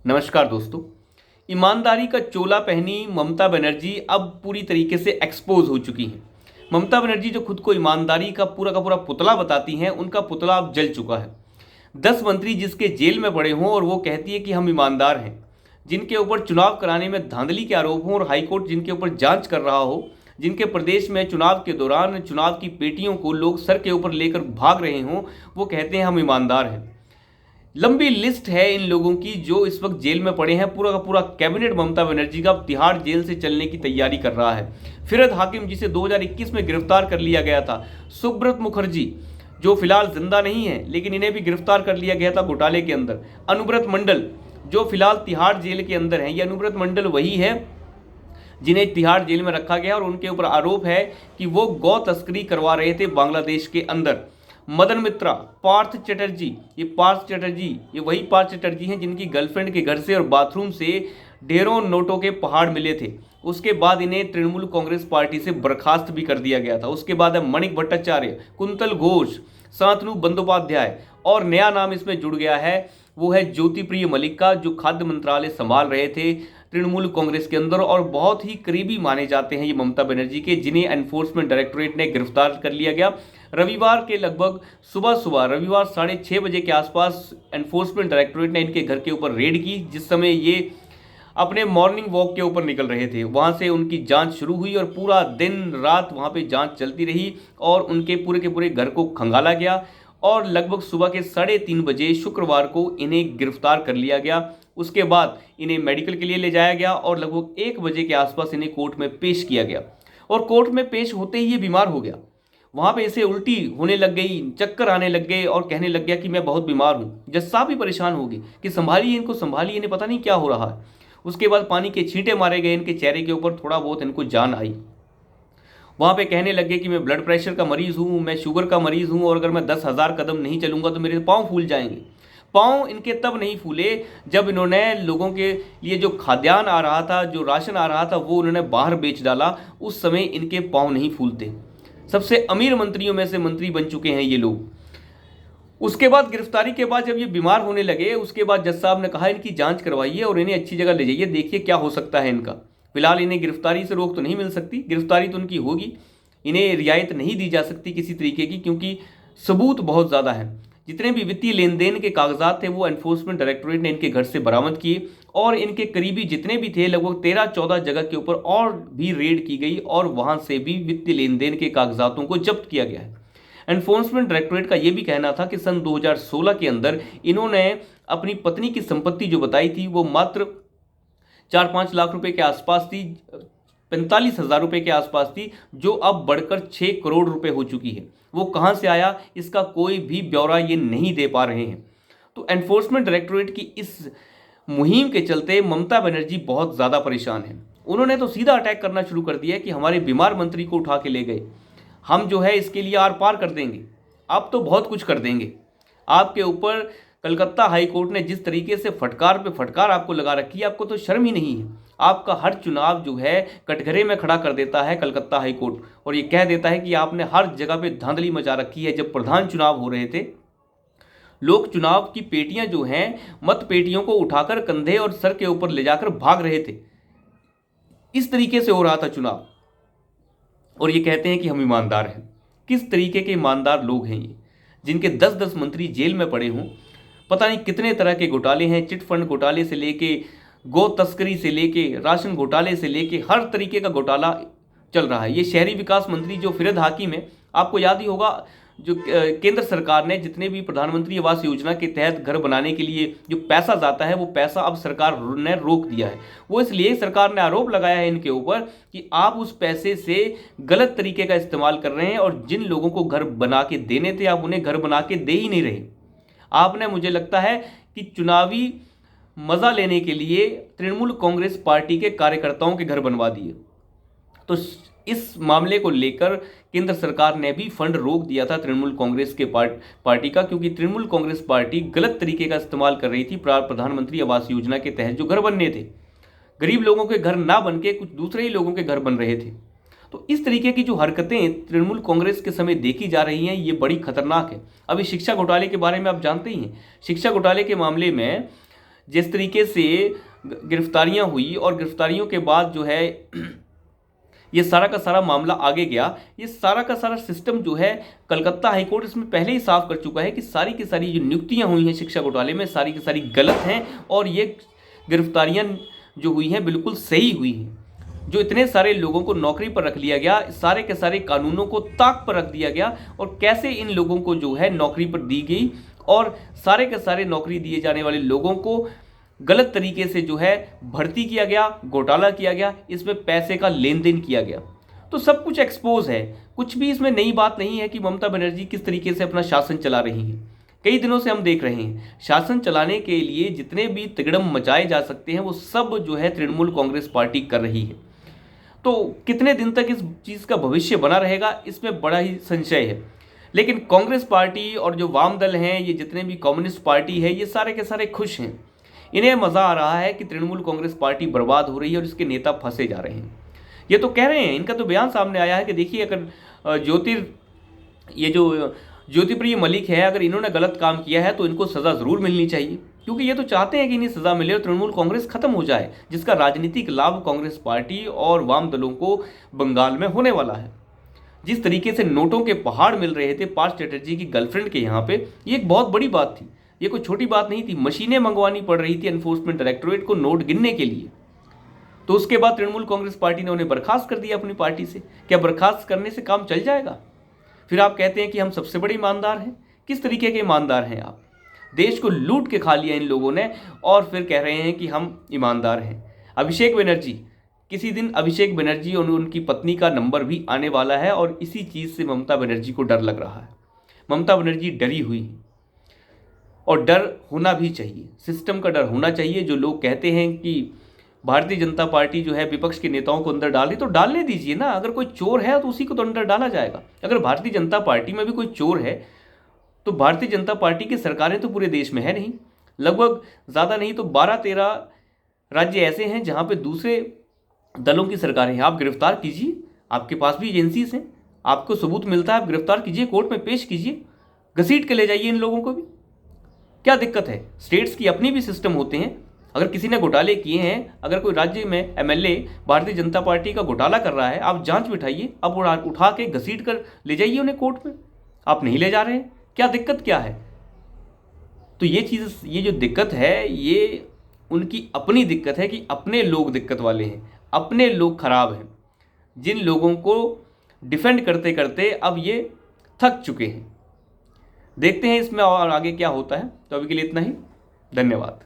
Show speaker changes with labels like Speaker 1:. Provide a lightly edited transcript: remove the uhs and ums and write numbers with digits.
Speaker 1: नमस्कार दोस्तों। ईमानदारी का चोला पहनी ममता बनर्जी अब पूरी तरीके से एक्सपोज हो चुकी हैं। ममता बनर्जी जो खुद को ईमानदारी का पूरा पुतला बताती हैं, उनका पुतला अब जल चुका है। 10 मंत्री जिसके जेल में पड़े हों और वो कहती है कि हम ईमानदार हैं, जिनके ऊपर चुनाव कराने में धांधली के आरोप हों और हाईकोर्ट जिनके ऊपर जांच कर रहा हो, जिनके प्रदेश में चुनाव के दौरान चुनाव की पेटियों को लोग सर के ऊपर लेकर भाग रहे हों, वो कहते हैं हम ईमानदार हैं। लंबी लिस्ट है इन लोगों की जो इस वक्त जेल में पड़े हैं। पूरा का पूरा कैबिनेट ममता बनर्जी का तिहाड़ जेल से चलने की तैयारी कर रहा है। फिरद हाकिम जिसे 2021 में गिरफ्तार कर लिया गया था, सुब्रत मुखर्जी जो फिलहाल जिंदा नहीं है लेकिन इन्हें भी गिरफ्तार कर लिया गया था घोटाले के अंदर, अनुव्रत मंडल जो फिलहाल तिहाड़ जेल के अंदर है। ये अनुव्रत मंडल वही है जिन्हें तिहाड़ जेल में रखा गया और उनके ऊपर आरोप है कि वो गौ तस्करी करवा रहे थे बांग्लादेश के अंदर। मदन मित्रा, पार्थ चटर्जी, ये वही पार्थ चटर्जी हैं जिनकी गर्लफ्रेंड के घर से और बाथरूम से ढेरों नोटों के पहाड़ मिले थे। उसके बाद इन्हें तृणमूल कांग्रेस पार्टी से बर्खास्त भी कर दिया गया था। उसके बाद है मणिक भट्टाचार्य, कुंतल घोष, शांतनु बंदोपाध्याय और नया नाम इसमें जुड़ गया है, वो है ज्योतिप्रिय मलिक जो खाद्य मंत्रालय संभाल रहे थे तृणमूल कांग्रेस के अंदर और बहुत ही करीबी माने जाते हैं ये ममता बनर्जी के, जिन्हें एनफोर्समेंट डायरेक्टोरेट ने गिरफ्तार कर लिया गया। रविवार के लगभग सुबह रविवार 6:30 बजे के आसपास एनफोर्समेंट डायरेक्टोरेट ने इनके घर के ऊपर रेड की, जिस समय ये अपने मॉर्निंग वॉक के ऊपर निकल रहे थे। वहां से उनकी जांच शुरू हुई और पूरा दिन रात वहां पे जांच चलती रही और उनके पूरे के पूरे घर को खंगाला गया और लगभग सुबह के 3:30 बजे शुक्रवार को इन्हें गिरफ्तार कर लिया गया। उसके बाद इन्हें मेडिकल के लिए ले जाया गया और लगभग 1 बजे के आसपास इन्हें कोर्ट में पेश किया गया और कोर्ट में पेश होते ही ये बीमार हो गया। वहाँ पे इसे उल्टी होने लग गई, चक्कर आने लग गए और कहने लग गया कि मैं बहुत बीमार हूँ। जज साहब भी परेशान हो गए कि संभालिए इनको, संभालिए, इन्हें पता नहीं क्या हो रहा है। उसके बाद पानी के छींटे मारे गए इनके चेहरे के ऊपर, थोड़ा बहुत इनको जान आई। वहाँ पे कहने लगे कि मैं ब्लड प्रेशर का मरीज़ हूँ, मैं शुगर का मरीज़ हूँ और अगर मैं 10,000 कदम नहीं चलूँगा तो मेरे पाँव फूल जाएंगे। पाँव इनके तब नहीं फूले जब इन्होंने लोगों के लिए जो खाद्यान्न आ रहा था, जो राशन आ रहा था, वो उन्होंने बाहर बेच डाला। उस समय इनके पाँव नहीं फूलते। सबसे अमीर मंत्रियों में से मंत्री बन चुके हैं ये लोग। उसके बाद गिरफ्तारी के बाद जब ये बीमार होने लगे, उसके बाद जज साहब ने कहा इनकी जांच करवाइए और इन्हें अच्छी जगह ले जाइए, देखिए क्या हो सकता है इनका। फिलहाल इन्हें गिरफ्तारी से रोक तो नहीं मिल सकती, गिरफ्तारी तो उनकी होगी, इन्हें रियायत नहीं दी जा सकती किसी तरीके की, क्योंकि सबूत बहुत ज़्यादा है। जितने भी वित्तीय लेन देन के कागजात थे वो एनफोर्समेंट डायरेक्टोरेट ने इनके घर से बरामद किए और इनके करीबी जितने भी थे लगभग 13-14 जगह के ऊपर और भी रेड की गई और वहां से भी वित्तीय लेन देन के कागजातों को जब्त किया गया है। एनफोर्समेंट डायरेक्टोरेट का यह भी कहना था कि सन 2016 के अंदर इन्होंने अपनी पत्नी की संपत्ति जो बताई थी वो मात्र 4-5 लाख रुपए के आसपास थी, 45,000 रुपए के आसपास थी, जो अब बढ़कर 6 करोड़ रुपए हो चुकी है। वो कहाँ से आया इसका कोई भी ब्यौरा ये नहीं दे पा रहे हैं। तो एनफोर्समेंट डायरेक्टोरेट की इस मुहिम के चलते ममता बनर्जी बहुत ज़्यादा परेशान है। उन्होंने तो सीधा अटैक करना शुरू कर दिया कि हमारे बीमार मंत्री को उठा के ले गए, हम जो है इसके लिए आर पार कर देंगे, अब तो बहुत कुछ कर देंगे। आपके ऊपर कलकत्ता हाई कोर्ट ने जिस तरीके से फटकार पे फटकार आपको लगा रखी है, आपको तो शर्म ही नहीं है। आपका हर चुनाव जो है कटघरे में खड़ा कर देता है कलकत्ता हाई कोर्ट और ये कह देता है कि आपने हर जगह पे धांधली मचा रखी है। जब प्रधान चुनाव हो रहे थे, लोग चुनाव की पेटियां जो हैं, मत पेटियों को उठाकर कंधे और सर के ऊपर ले जाकर भाग रहे थे। इस तरीके से हो रहा था चुनाव और ये कहते हैं कि हम ईमानदार हैं। किस तरीके के ईमानदार लोग हैं ये, जिनके 10-10 मंत्री जेल में पड़े हों। पता नहीं कितने तरह के घोटाले हैं, चिट फंड घोटाले से लेके गौ तस्करी से लेके राशन घोटाले से लेके हर तरीके का घोटाला चल रहा है। ये शहरी विकास मंत्री जो फिरद हाकिम है, आपको याद ही होगा, जो केंद्र सरकार ने जितने भी प्रधानमंत्री आवास योजना के तहत घर बनाने के लिए जो पैसा जाता है वो पैसा अब सरकार ने रोक दिया है। वो इसलिए सरकार ने आरोप लगाया है इनके ऊपर कि आप उस पैसे से गलत तरीके का इस्तेमाल कर रहे हैं और जिन लोगों को घर बना के देने थे आप उन्हें घर बना के दे ही नहीं रहे। आपने, मुझे लगता है कि चुनावी मजा लेने के लिए तृणमूल कांग्रेस पार्टी के कार्यकर्ताओं के घर बनवा दिए। तो इस मामले को लेकर केंद्र सरकार ने भी फंड रोक दिया था तृणमूल कांग्रेस के पार्टी का, क्योंकि तृणमूल कांग्रेस पार्टी गलत तरीके का इस्तेमाल कर रही थी प्रधानमंत्री आवास योजना के तहत जो घर बनने थे। गरीब लोगों के घर ना बन के कुछ दूसरे ही लोगों के घर बन रहे थे। तो इस तरीके की जो हरकतें तृणमूल कांग्रेस के समय देखी जा रही हैं, ये बड़ी खतरनाक है। अभी शिक्षा घोटाले के बारे में आप जानते ही हैं। शिक्षा घोटाले के मामले में जिस तरीके से गिरफ्तारियां हुई और गिरफ्तारियों के बाद जो है ये सारा का सारा मामला आगे गया, ये सारा का सारा सिस्टम जो है कलकत्ता हाईकोर्ट इसमें पहले ही साफ कर चुका है कि सारी की सारी जो नियुक्तियां हुई हैं शिक्षा घोटाले में सारी की सारी गलत हैं और ये गिरफ्तारियां जो हुई हैं बिल्कुल सही हुई हैं। जो इतने सारे लोगों को नौकरी पर रख लिया गया, सारे के सारे कानूनों को ताक पर रख दिया गया और कैसे इन लोगों को जो है नौकरी पर दी गई और सारे के सारे नौकरी दिए जाने वाले लोगों को गलत तरीके से जो है भर्ती किया गया, घोटाला किया गया, इसमें पैसे का लेन देन किया गया। तो सब कुछ एक्सपोज है, कुछ भी इसमें नई बात नहीं है कि ममता बनर्जी किस तरीके से अपना शासन चला रही हैं। कई दिनों से हम देख रहे हैं शासन चलाने के लिए जितने भी तिगड़म मचाए जा सकते हैं वो सब जो है तृणमूल कांग्रेस पार्टी कर रही है। तो कितने दिन तक इस चीज़ का भविष्य बना रहेगा इसमें बड़ा ही संशय है। लेकिन कांग्रेस पार्टी और जो वाम दल हैं, ये जितने भी कम्युनिस्ट पार्टी है, ये सारे के सारे खुश हैं। इन्हें मज़ा आ रहा है कि तृणमूल कांग्रेस पार्टी बर्बाद हो रही है और इसके नेता फंसे जा रहे हैं। ये तो कह रहे हैं, इनका तो बयान सामने आया है कि देखिए अगर ज्योतिप्रिय मलिक है, अगर इन्होंने गलत काम किया है तो इनको सज़ा ज़रूर मिलनी चाहिए, क्योंकि ये तो चाहते हैं कि इन्हें सज़ा मिले और तृणमूल कांग्रेस खत्म हो जाए, जिसका राजनीतिक लाभ कांग्रेस पार्टी और वाम दलों को बंगाल में होने वाला है। जिस तरीके से नोटों के पहाड़ मिल रहे थे पार्थ चैटर्जी की गर्लफ्रेंड के यहाँ पे, ये एक बहुत बड़ी बात थी, ये कोई छोटी बात नहीं थी। मशीनें मंगवानी पड़ रही थी एनफोर्समेंट डायरेक्टोरेट को नोट गिनने के लिए। तो उसके बाद तृणमूल कांग्रेस पार्टी ने उन्हें बर्खास्त कर दिया अपनी पार्टी से। क्या बर्खास्त करने से काम चल जाएगा? फिर आप कहते हैं कि हम सबसे बड़े ईमानदार हैं। किस तरीके के ईमानदार हैं आप? देश को लूट के खा लिया इन लोगों ने और फिर कह रहे हैं कि हम ईमानदार हैं। अभिषेक बनर्जी, किसी दिन अभिषेक बनर्जी और उनकी पत्नी का नंबर भी आने वाला है और इसी चीज़ से ममता बनर्जी को डर लग रहा है। ममता बनर्जी डरी हुई है और डर होना भी चाहिए, सिस्टम का डर होना चाहिए। जो लोग कहते हैं कि भारतीय जनता पार्टी जो है विपक्ष के नेताओं को अंदर डाल रही, तो डालने दीजिए ना। अगर कोई चोर है तो उसी को तो अंदर डाला जाएगा। अगर भारतीय जनता पार्टी में भी कोई चोर है तो भारतीय जनता पार्टी की सरकारें तो पूरे देश में है नहीं, लगभग ज़्यादा नहीं तो 12-13 राज्य ऐसे हैं जहाँ पे दूसरे दलों की सरकारें हैं। आप गिरफ्तार कीजिए, आपके पास भी एजेंसीज हैं, आपको सबूत मिलता है, आप गिरफ्तार कीजिए, कोर्ट में पेश कीजिए, घसीट के ले जाइए इन लोगों को भी। क्या दिक्कत है? स्टेट्स की अपनी भी सिस्टम होते हैं। अगर किसी ने घोटाले किए हैं, अगर कोई राज्य में एमएलए भारतीय जनता पार्टी का घोटाला कर रहा है, आप जांच बिठाइए, अब उठा के घसीट कर ले जाइए उन्हें कोर्ट में। आप नहीं ले जा रहे हैं, क्या दिक्कत क्या है? तो ये चीज़, ये जो दिक्कत है ये उनकी अपनी दिक्कत है कि अपने लोग दिक्कत वाले हैं, अपने लोग खराब हैं, जिन लोगों को डिफेंड करते करते अब ये थक चुके हैं। देखते हैं इसमें और आगे क्या होता है। तो अभी के लिए इतना ही, धन्यवाद।